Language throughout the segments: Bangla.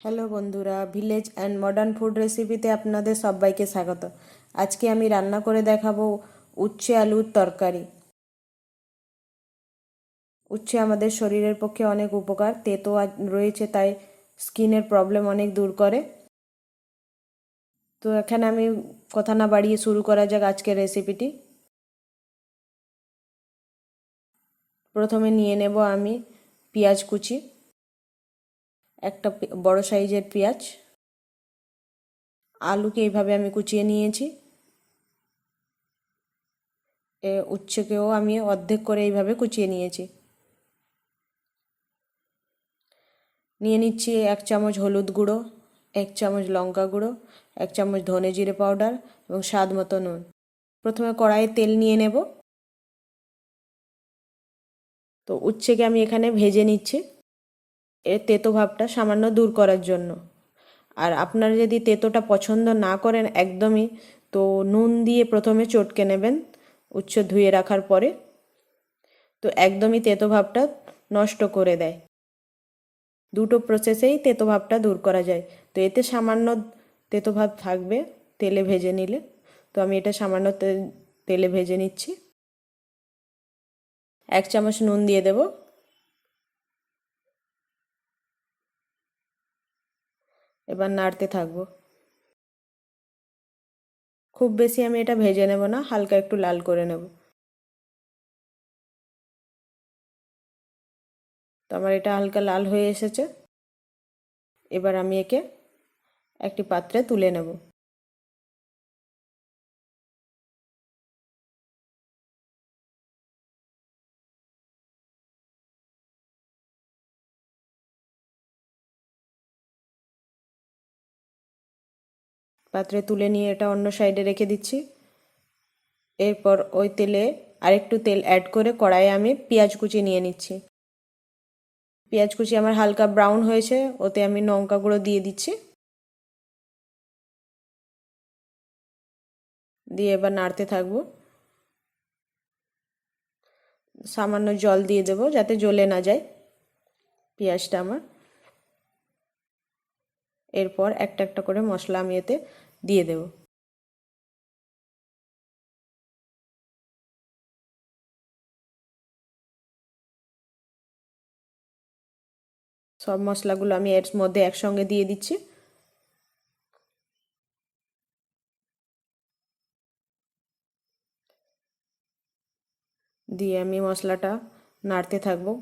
হ্যালো বন্ধুরা, ভিলেজ অ্যান্ড মডার্ন ফুড রেসিপিতে আপনাদের সবাইকে স্বাগত। আজকে আমি রান্না করে দেখাবো উচ্ছে আলুর তরকারি। উচ্ছে আমাদের শরীরের পক্ষে অনেক উপকার, তেতো রয়েছে, তাই স্কিনের প্রবলেম অনেক দূর করে। তো এখানে আমি কথা না বাড়িয়ে শুরু করা যাক আজকের রেসিপিটি। প্রথমে নিয়ে নেব আমি পেঁয়াজ কুচি, একটা বড় সাইজের পেঁয়াজ। আলুকে এইভাবে আমি কুচিয়ে নিয়েছি। উচ্ছেকেও আমি অর্ধেক করে এইভাবে কুচিয়ে নিয়েছি। নিয়ে নিচ্ছি 1 চামচ হলুদ গুঁড়ো, 1 চামচ লঙ্কা গুঁড়ো, 1 চামচ ধনে জিরে পাউডার এবং স্বাদ মতো নুন। প্রথমে কড়াইয়ে তেল নিয়ে নেব। তো উচ্ছেকে আমি এখানে ভেজে নিচ্ছি, এর তেতো ভাবটা সামান্য দূর করার জন্য। আর আপনারা যদি তেতোটা পছন্দ না করেন একদমই, তো নুন দিয়ে প্রথমে চটকে নেবেন উচ্ছে ধুয়ে রাখার পরে। তো একদমই তেতো ভাবটা নষ্ট করে দেয়। দুটো প্রসেসেই তেতো ভাবটা দূর করা যায়। তো এতে সামান্য তেতো ভাব থাকবে তেলে ভেজে নিলে। তো আমি এটা সামান্য তেলে ভেজে নিচ্ছি। 1 চামচ নুন দিয়ে দেব। এবার নাড়তে থাকবো। খুব বেশি আমি এটা ভেজে নেব না, হালকা একটু লাল করে নেব। তো আমার এটা হালকা লাল হয়ে এসেছে। এবার আমি একে একটি পাত্রে তুলে নেব। পাত্রে তুলে নিয়ে এটা অন্য সাইডে রেখে দিচ্ছি। এরপর ওই তেলে আরেকটু তেল অ্যাড করে কড়াইয়ে আমি পেঁয়াজ কুচি নিয়ে নিচ্ছি। পেঁয়াজ কুচি আমার হালকা ব্রাউন হয়েছে, ওতে আমি লঙ্কা গুঁড়ো দিয়ে দিচ্ছি। দিয়ে এবার নাড়তে থাকবো। সামান্য জল দিয়ে দেবো যাতে জ্বলে না যায় পেঁয়াজটা আমার। এরপর একটা একটা করে মশলা আমি এতে দিয়ে দেব। সব মশলাগুলো আমি এর মধ্যে একসঙ্গে দিয়ে দিচ্ছি। দিয়ে আমি মশলাটা নাড়তে থাকবো।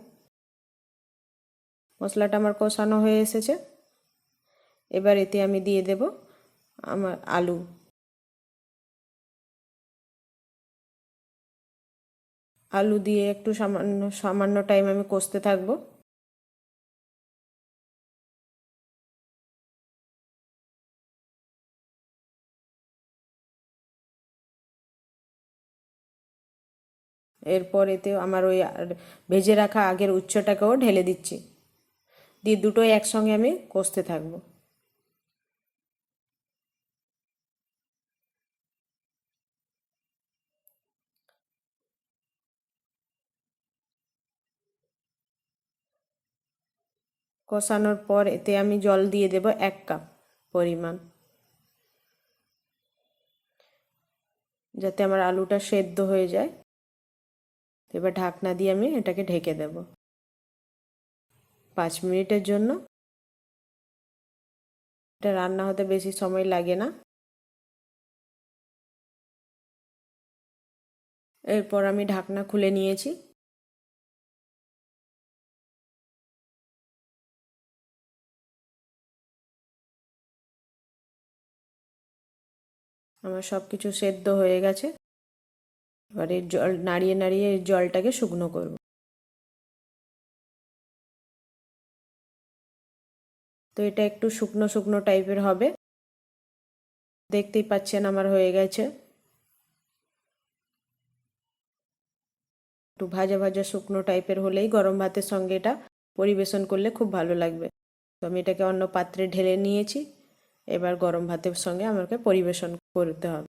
মশলাটা আমার কষানো হয়ে এসেছে। এবার এতে আমি দিয়ে দেব আমার আলু। আলু দিয়ে একটু সামান্য সামান্য টাইম আমি কষতে থাকবো। এরপর এতে আমার ওই ভেজে রাখা আগের উচ্ছেটাকেও ঢেলে দিচ্ছি। দিয়ে দুটোই একসঙ্গে আমি কষতে থাকবো। কষানোর পর এতে আমি জল দিয়ে দেব 1 কাপ পরিমাণ, যাতে আমার আলুটা সেদ্ধ হয়ে যায়। এবার ঢাকনা দিয়ে আমি এটাকে ঢেকে দেব 5 মিনিটের জন্য। এটা রান্না হতে বেশি সময় লাগে না। এরপর আমি ঢাকনা খুলে নিয়েছি। আমার সব কিছু সেদ্ধ হয়ে গেছে। এবার এর জল নাড়িয়ে নাড়িয়ে এর জলটাকে শুকনো করব। তো এটা একটু শুকনো শুকনো টাইপের হবে। দেখতেই পাচ্ছেন আমার হয়ে গেছে। একটু ভাজা ভাজা শুকনো টাইপের হলেই গরম ভাতের সঙ্গে এটা পরিবেশন করলে খুব ভালো লাগবে। তো আমি এটাকে অন্য পাত্রে ঢেলে নিয়েছি। এবার গরম ভাতের সঙ্গে আমাকে পরিবেশন করতে হবে।